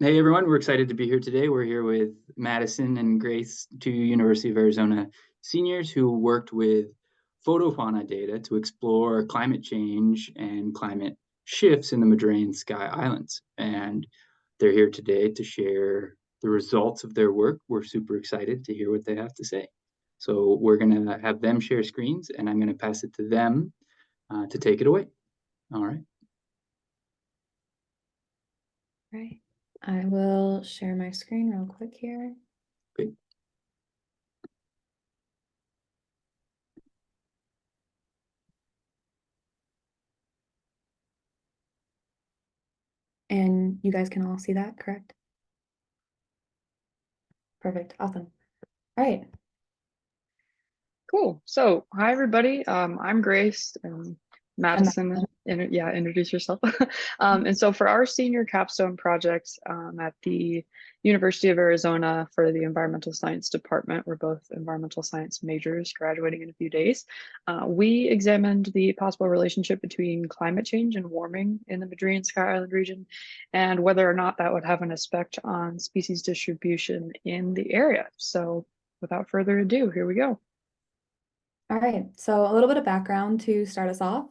Hey everyone, we're excited to be here today. We're here with Madison and Grace, two University of Arizona seniors who worked with FotoFauna data to explore climate change and climate shifts in the Madrid Sky Islands. And they're here today to share the results of their work. We're super excited to hear what they have to say. So we're going to have them share screens, and I'm going to pass it to them to take it away. All right. Right. I will share my screen real quick here. Great. And you guys can all see that, correct? Perfect. Awesome. All right. Cool. So, hi everybody. I'm Grace and I'm Madison. Introduce yourself. And so for our senior capstone project at the University of Arizona for the environmental science department, we're both environmental science majors graduating in a few days. We examined the possible relationship between climate change and warming in the Madrid and Sky Island region, and whether or not that would have an effect on species distribution in the area. So without further ado, here we go. All right. So a little bit of background to start us off.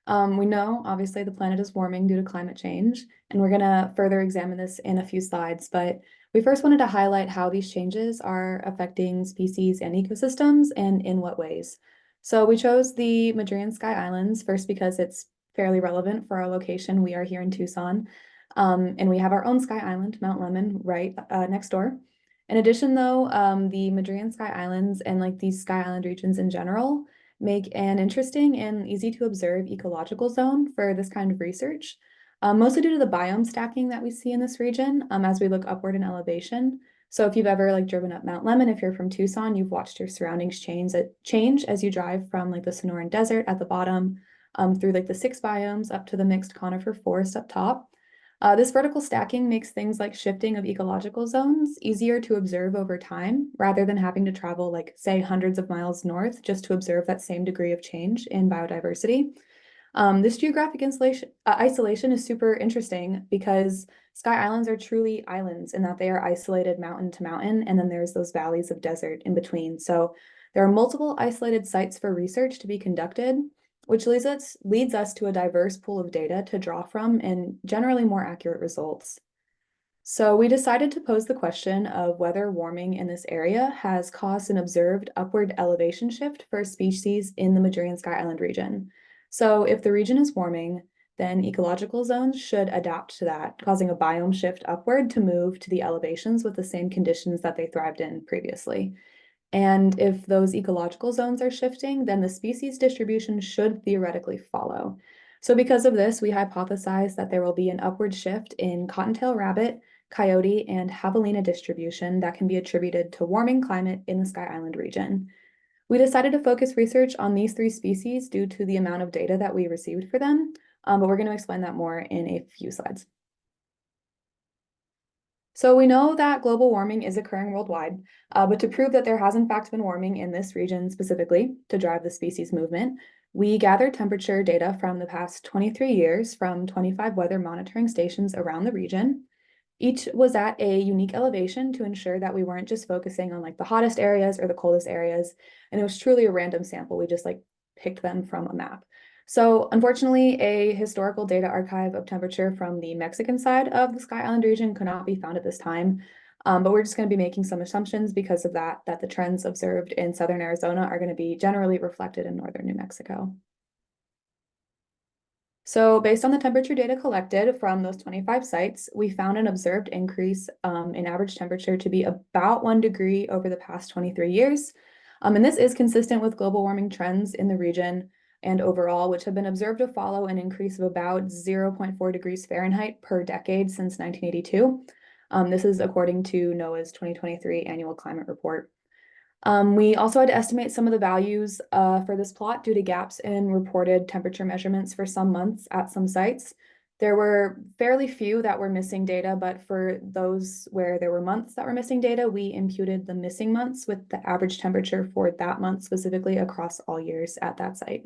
We know obviously the planet is warming due to climate change, and we're going to further examine this in a few slides. But we first wanted to highlight how these changes are affecting species and ecosystems and in what ways. So we chose the Madrid Sky Islands first because it's fairly relevant for our location. We are here in Tucson, and we have our own Sky Island, Mount Lemmon, right next door. In addition, though, the Madrid Sky Islands and like these Sky Island regions in general make an interesting and easy to observe ecological zone for this kind of research, mostly due to the biome stacking that we see in this region as we look upward in elevation. So if you've ever like driven up Mount Lemmon, if you're from Tucson, you've watched your surroundings change as you drive from like the Sonoran Desert at the bottom through like the 6 biomes up to the mixed conifer forest up top. This vertical stacking makes things like shifting of ecological zones easier to observe over time, rather than having to travel, like, say, hundreds of miles north just to observe that same degree of change in biodiversity. This geographic isolation is super interesting because Sky Islands are truly islands in that they are isolated mountain to mountain, and then there's those valleys of desert in between. So there are multiple isolated sites for research to be conducted, which leads us to a diverse pool of data to draw from and generally more accurate results. So we decided to pose the question of whether warming in this area has caused an observed upward elevation shift for species in the Madrid Sky Island region. So if the region is warming, then ecological zones should adapt to that, causing a biome shift upward to move to the elevations with the same conditions that they thrived in previously. And if those ecological zones are shifting, then the species distribution should theoretically follow. So because of this, we hypothesize that there will be an upward shift in cottontail rabbit, coyote, and javelina distribution that can be attributed to warming climate in the Sky Island region. We decided to focus research on these 3 species due to the amount of data that we received for them, but we're going to explain that more in a few slides. So we know that global warming is occurring worldwide, but to prove that there has in fact been warming in this region specifically to drive the species movement, we gathered temperature data from the past 23 years from 25 weather monitoring stations around the region. Each was at a unique elevation to ensure that we weren't just focusing on like the hottest areas or the coldest areas, and it was truly a random sample. We just like picked them from a map. So unfortunately, a historical data archive of temperature from the Mexican side of the Sky Island region could not be found at this time. But we're just going to be making some assumptions because of that the trends observed in southern Arizona are going to be generally reflected in northern New Mexico. So based on the temperature data collected from those 25 sites, we found an observed increase in average temperature to be about 1 degree over the past 23 years. And this is consistent with global warming trends in the region and overall, which have been observed to follow an increase of about 0.4 degrees Fahrenheit per decade since 1982. This is according to NOAA's 2023 annual climate report. We also had to estimate some of the values for this plot due to gaps in reported temperature measurements for some months at some sites. There were fairly few that were missing data, but for those where there were months that were missing data, we imputed the missing months with the average temperature for that month specifically across all years at that site.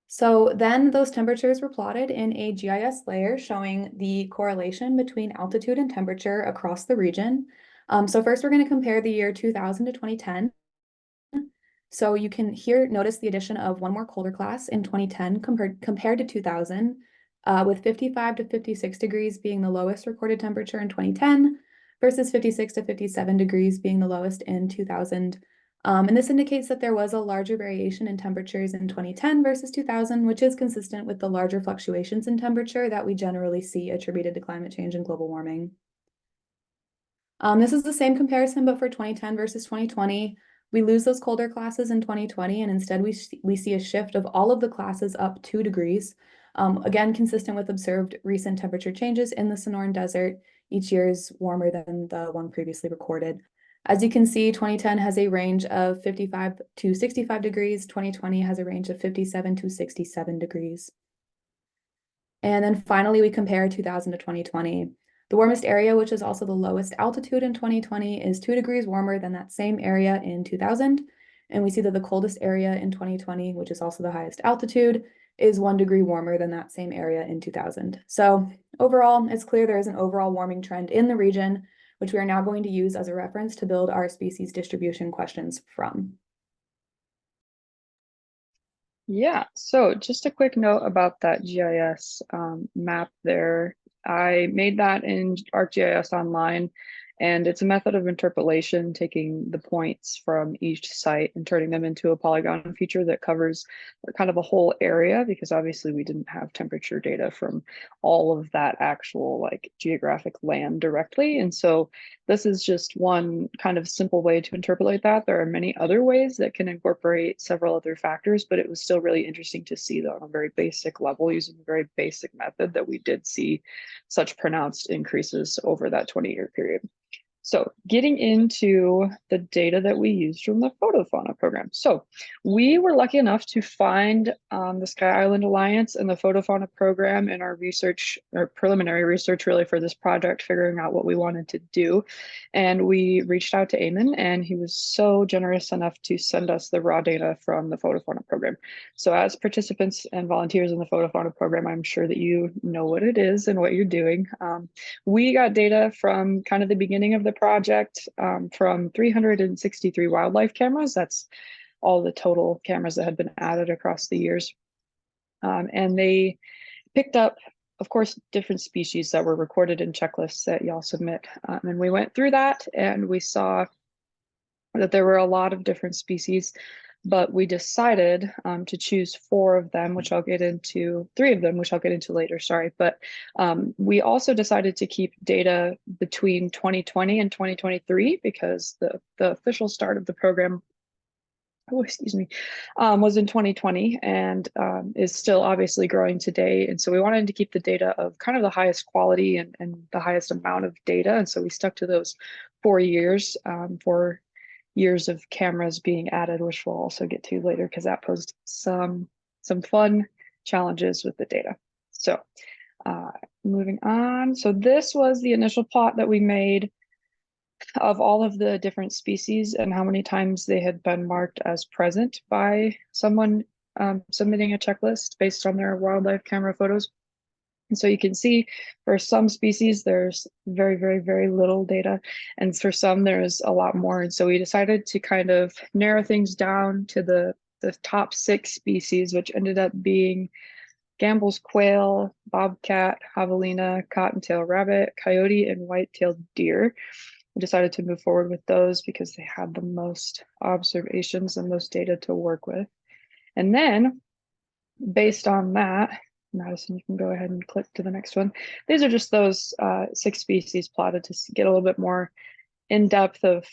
So then those temperatures were plotted in a GIS layer showing the correlation between altitude and temperature across the region. So first we're going to compare the year 2000 to 2010. So you can here notice the addition of one more colder class in 2010 compared to 2000, with 55 to 56 degrees being the lowest recorded temperature in 2010 versus 56 to 57 degrees being the lowest in 2000. And this indicates that there was a larger variation in temperatures in 2010 versus 2000, which is consistent with the larger fluctuations in temperature that we generally see attributed to climate change and global warming. This is the same comparison, but for 2010 versus 2020. We lose those colder classes in 2020, and instead we see a shift of all of the classes up 2 degrees. Again, consistent with observed recent temperature changes in the Sonoran Desert. Each year is warmer than the one previously recorded. As you can see, 2010 has a range of 55 to 65 degrees. 2020 has a range of 57 to 67 degrees. And then finally, we compare 2000 to 2020. The warmest area, which is also the lowest altitude in 2020, is 2 degrees warmer than that same area in 2000. And we see that the coldest area in 2020, which is also the highest altitude, is 1 degree warmer than that same area in 2000. So overall, it's clear there is an overall warming trend in the region, which we are now going to use as a reference to build our species distribution questions from. Yeah, so just a quick note about that GIS map there. I made that in ArcGIS Online, and it's a method of interpolation, taking the points from each site and turning them into a polygon feature that covers kind of a whole area, because obviously we didn't have temperature data from all of that actual like geographic land directly. And so this is just one kind of simple way to interpolate that. There are many other ways that can incorporate several other factors, but it was still really interesting to see that on a very basic level, using a very basic method, that we did see such pronounced increases over that 20-year period. So getting into the data that we used from the FotoFauna program. So we were lucky enough to find the Sky Island Alliance and the FotoFauna program in our research, or preliminary research really, for this project, figuring out what we wanted to do. And we reached out to Eamon, and he was so generous enough to send us the raw data from the FotoFauna program. So as participants and volunteers in the FotoFauna program, I'm sure that you know what it is and what you're doing. We got data from kind of the beginning of the project from 363 wildlife cameras. That's all the total cameras that had been added across the years. And they picked up, of course, different species that were recorded in checklists that y'all submit. And we went through that, and we saw that there were a lot of different species, but we decided to choose 4 of them, which I'll get into, 3 of them, which I'll get into later, sorry. But we also decided to keep data between 2020 and 2023, because the official start of the program, was in 2020, and is still obviously growing today. And so we wanted to keep the data of kind of the highest quality and the highest amount of data. And so we stuck to those 4 years, 4 years of cameras being added, which we'll also get to later, because that posed some fun challenges with the data. So moving on. So this was the initial plot that we made of all of the different species and how many times they had been marked as present by someone submitting a checklist based on their wildlife camera photos. And so you can see for some species, there's very, very, very little data. And for some, there's a lot more. And so we decided to kind of narrow things down to the top 6 species, which ended up being Gambel's quail, bobcat, javelina, cottontail rabbit, coyote, and white-tailed deer. We decided to move forward with those because they had the most observations and most data to work with. And then based on that, Madison, you can go ahead and click to the next one. These are just those 6 species plotted to get a little bit more in depth of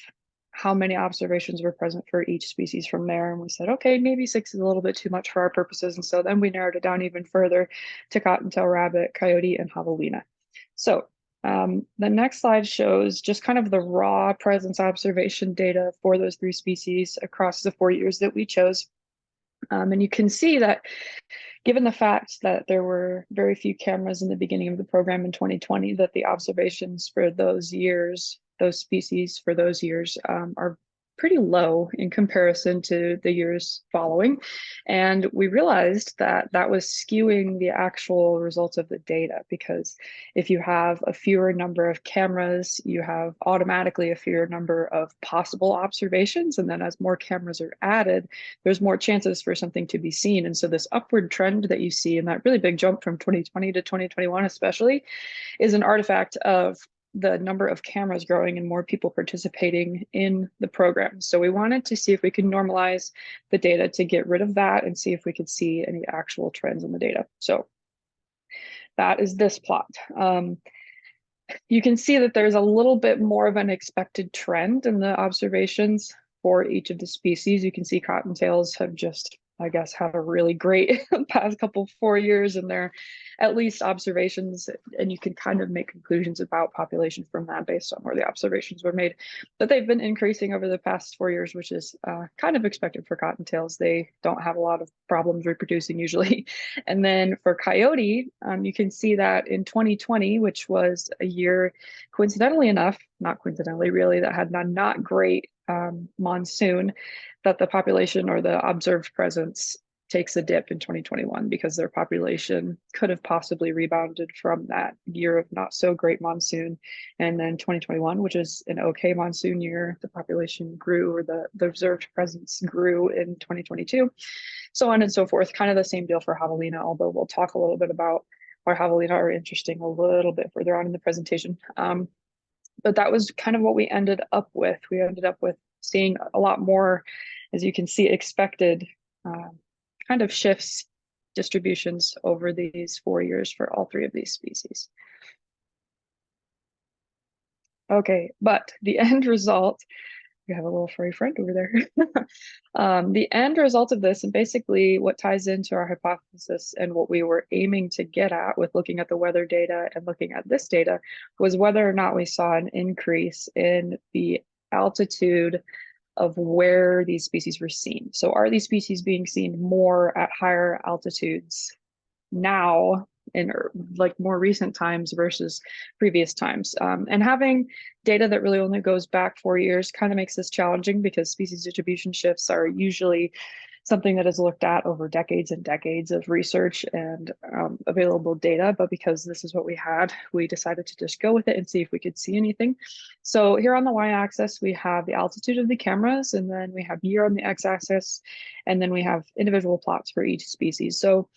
how many observations were present for each species from there. And we said, okay, maybe 6 is a little bit too much for our purposes. And so then we narrowed it down even further to cottontail rabbit, coyote, and javelina. So the next slide shows just kind of the raw presence observation data for those 3 species across the 4 years that we chose. And you can see that given the fact that there were very few cameras in the beginning of the program in 2020, that the observations for those years, those species for those years, are pretty low in comparison to the years following. And we realized that that was skewing the actual results of the data, because if you have a fewer number of cameras, you have automatically a fewer number of possible observations. And then as more cameras are added, there's more chances for something to be seen. And so this upward trend that you see in that really big jump from 2020 to 2021 especially is an artifact of the number of cameras growing and more people participating in the program. So we wanted to see if we could normalize the data to get rid of that and see if we could see any actual trends in the data. So that is this plot. You can see that there's a little bit more of an expected trend in the observations for each of the species. You can see cottontails have just, I guess, had a really great past couple 4 years in their at least observations, and you can kind of make conclusions about population from that based on where the observations were made. But they've been increasing over the past 4 years, which is kind of expected for cottontails. They don't have a lot of problems reproducing usually. And then for coyote, you can see that in 2020, which was a year, coincidentally enough, not coincidentally really, that had not great monsoon, that the population or the observed presence takes a dip in 2021 because their population could have possibly rebounded from that year of not so great monsoon. And then 2021, which is an okay monsoon year, the population grew, or the observed presence grew in 2022, so on and so forth. Kind of the same deal for javelina, although we'll talk a little bit about why javelina are interesting a little bit further on in the presentation. But that was kind of what we ended up with. We ended up with seeing a lot more, as you can see, expected kind of shifts, distributions over these 4 years for all three of these species. Okay, but the end result, we have a little furry friend over there. The end result of this, and basically what ties into our hypothesis and what we were aiming to get at with looking at the weather data and looking at this data, was whether or not we saw an increase in the altitude of where these species were seen. So are these species being seen more at higher altitudes now in like more recent times versus previous times? And having data that really only goes back 4 years kind of makes this challenging, because species distribution shifts are usually something that is looked at over decades and decades of research and available data. But because this is what we had, we decided to just go with it and see if we could see anything. So here on the y-axis, we have the altitude of the cameras, and then we have year on the x-axis, and then we have individual plots for each species. So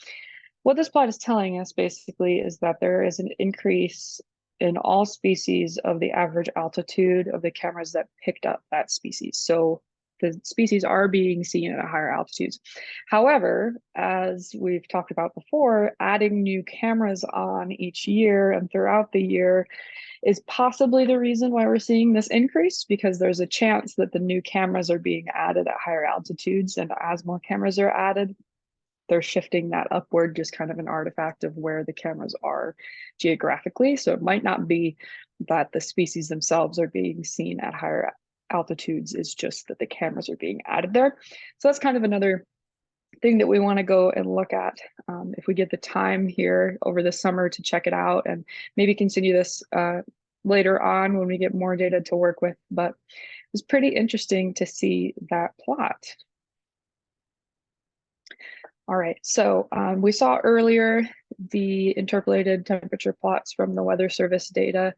what this plot is telling us basically is that there is an increase in all species of the average altitude of the cameras that picked up that species. So the species are being seen at higher altitudes. However, as we've talked about before, adding new cameras on each year and throughout the year is possibly the reason why we're seeing this increase, because there's a chance that the new cameras are being added at higher altitudes, and as more cameras are added, they're shifting that upward, just kind of an artifact of where the cameras are geographically. So it might not be that the species themselves are being seen at higher altitudes, is just that the cameras are being added there. So that's kind of another thing that we want to go and look at if we get the time here over the summer to check it out, and maybe continue this later on when we get more data to work with. But it was pretty interesting to see that plot. All right, so we saw earlier the interpolated temperature plots from the Weather Service data.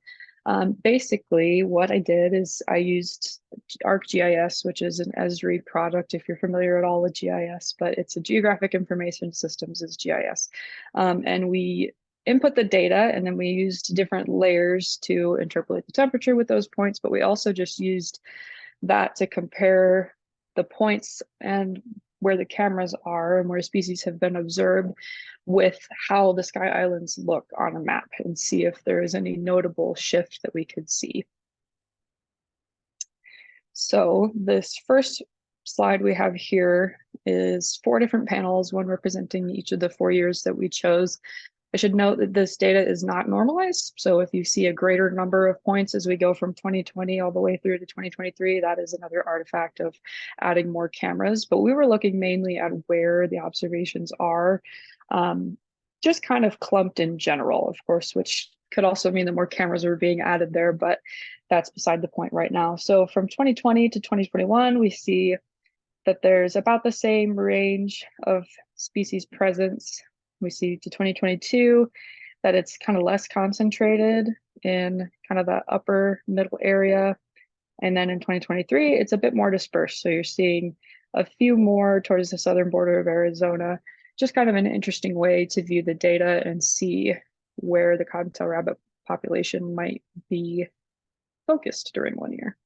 Basically, what I did is I used ArcGIS, which is an Esri product, if you're familiar at all with GIS, but it's a Geographic Information Systems is GIS. And we input the data, and then we used different layers to interpolate the temperature with those points, but we also just used that to compare the points and where the cameras are and where species have been observed with how the Sky Islands look on a map, and see if there is any notable shift that we could see. So this first slide we have here is 4 different panels, one representing each of the 4 years that we chose. I should note that this data is not normalized. So if you see a greater number of points as we go from 2020 all the way through to 2023, that is another artifact of adding more cameras. But we were looking mainly at where the observations are, just kind of clumped in general, of course, which could also mean that more cameras are being added there, but that's beside the point right now. So from 2020 to 2021, we see that there's about the same range of species presence. We see to 2022 that it's kind of less concentrated in kind of the upper middle area. And then in 2023, it's a bit more dispersed. So you're seeing a few more towards the southern border of Arizona, just kind of an interesting way to view the data and see where the cottontail rabbit population might be focused during one year.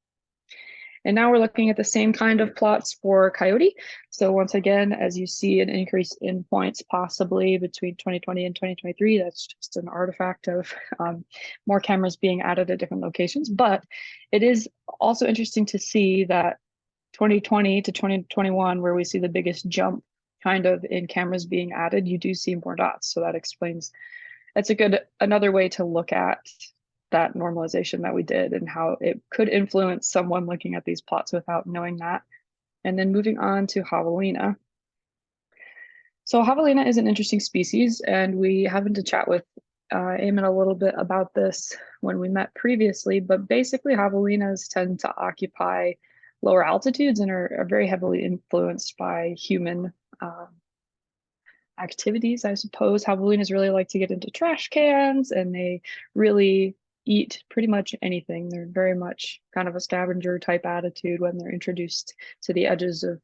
And now we're looking at the same kind of plots for coyote. So once again, as you see an increase in points possibly between 2020 and 2023, that's just an artifact of more cameras being added at different locations. But it is also interesting to see that 2020 to 2021, where we see the biggest jump kind of in cameras being added, you do see more dots. So that explains, that's another way to look at that normalization that we did and how it could influence someone looking at these plots without knowing that. And then moving on to javelina. So javelina is an interesting species, and we happened to chat with Eamon a little bit about this when we met previously, but basically javelinas tend to occupy lower altitudes and are very heavily influenced by human activities, I suppose. Javelinas really like to get into trash cans, and they really eat pretty much anything. They're very much kind of a scavenger type attitude when they're introduced to the edges of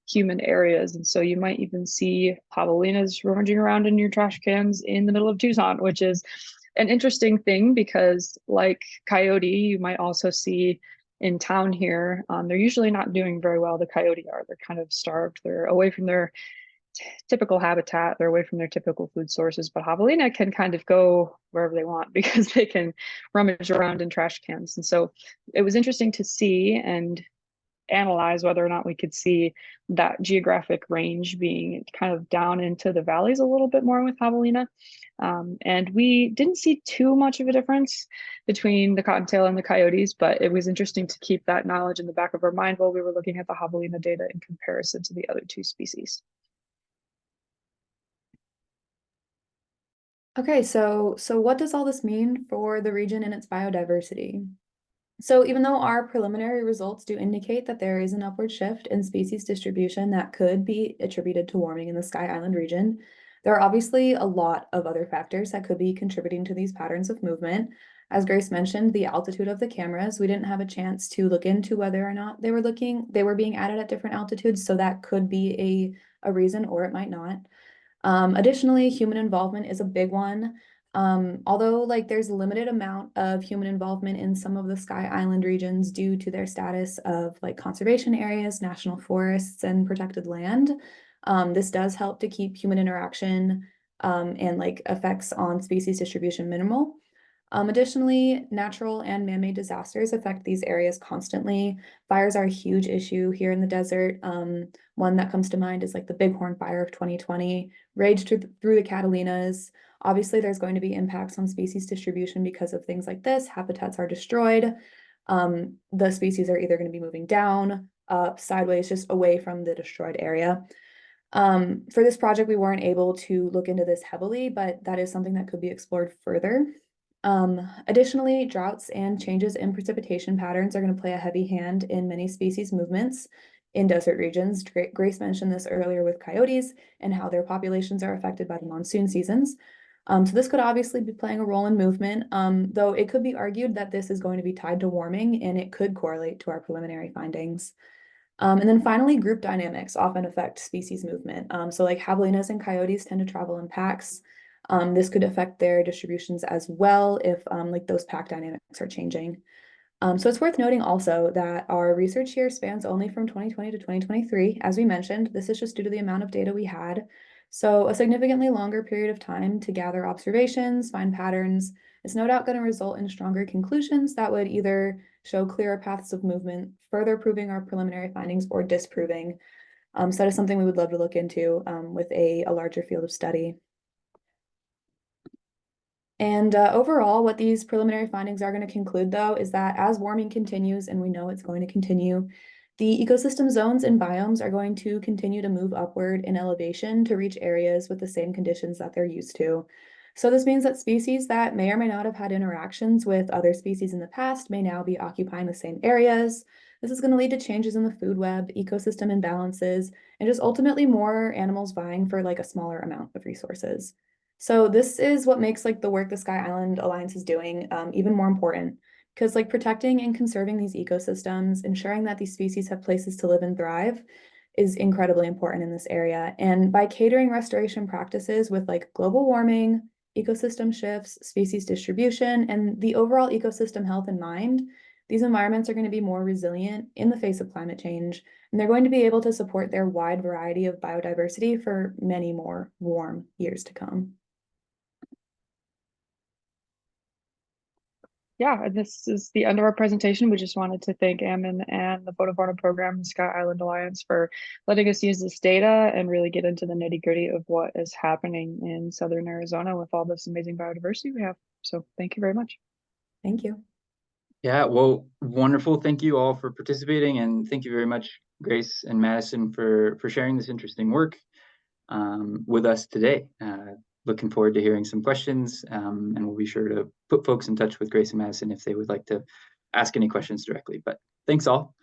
human areas. And so you might even see javelinas rummaging around in your trash cans in the middle of Tucson, which is an interesting thing because, like coyote, you might also see in town here, they're usually not doing very well. The coyote are, they're kind of starved. They're away from their typical habitat, they're away from their typical food sources, but javelina can kind of go wherever they want because they can rummage around in trash cans. And so it was interesting to see and analyze whether or not we could see that geographic range being kind of down into the valleys a little bit more with javelina. And we didn't see too much of a difference between the cottontail and the coyotes, but it was interesting to keep that knowledge in the back of our mind while we were looking at the javelina data in comparison to the other two species. Okay, so what does all this mean for the region and its biodiversity? So even though our preliminary results do indicate that there is an upward shift in species distribution that could be attributed to warming in the Sky Island region, there are obviously a lot of other factors that could be contributing to these patterns of movement. As Grace mentioned, the altitude of the cameras, we didn't have a chance to look into whether or not they were being added at different altitudes, so that could be a reason, or it might not. Additionally, human involvement is a big one. Although like there's a limited amount of human involvement in some of the Sky Island regions due to their status of like conservation areas, national forests, and protected land. This does help to keep human interaction and like effects on species distribution minimal. Additionally, natural and man-made disasters affect these areas constantly. Fires are a huge issue here in the desert. One that comes to mind is like the Bighorn Fire of 2020, raged through the Catalinas. Obviously, there's going to be impacts on species distribution because of things like this. Habitats are destroyed. The species are either going to be moving down, up, sideways, just away from the destroyed area. For this project, we weren't able to look into this heavily, but that is something that could be explored further. Additionally, droughts and changes in precipitation patterns are going to play a heavy hand in many species movements in desert regions. Grace mentioned this earlier with coyotes and how their populations are affected by the monsoon seasons. So this could obviously be playing a role in movement, though it could be argued that this is going to be tied to warming and it could correlate to our preliminary findings. And then finally, group dynamics often affect species movement. So like javelinas and coyotes tend to travel in packs. This could affect their distributions as well if like those pack dynamics are changing. So it's worth noting also that our research here spans only from 2020 to 2023. As we mentioned, this is just due to the amount of data we had. So a significantly longer period of time to gather observations, find patterns, is no doubt going to result in stronger conclusions that would either show clearer paths of movement, further proving our preliminary findings, or disproving. So that is something we would love to look into with a larger field of study. And overall, what these preliminary findings are going to conclude, though, is that as warming continues, and we know it's going to continue, the ecosystem zones and biomes are going to continue to move upward in elevation to reach areas with the same conditions that they're used to. So this means that species that may or may not have had interactions with other species in the past may now be occupying the same areas. This is going to lead to changes in the food web, ecosystem imbalances, and just ultimately more animals vying for like a smaller amount of resources. So this is what makes like the work the Sky Island Alliance is doing even more important, because like protecting and conserving these ecosystems, ensuring that these species have places to live and thrive is incredibly important in this area. And by catering restoration practices with like global warming, ecosystem shifts, species distribution, and the overall ecosystem health in mind, these environments are going to be more resilient in the face of climate change, and they're going to be able to support their wide variety of biodiversity for many more warm years to come. Yeah, and this is the end of our presentation. We just wanted to thank Ammon and the FotoFauna program, the Sky Island Alliance, for letting us use this data and really get into the nitty-gritty of what is happening in Southern Arizona with all this amazing biodiversity we have. So thank you very much. Thank you. Yeah, well, wonderful. Thank you all for participating, and thank you very much, Grace and Madison, for sharing this interesting work with us today. Looking forward to hearing some questions, and we'll be sure to put folks in touch with Grace and Madison if they would like to ask any questions directly. But thanks all.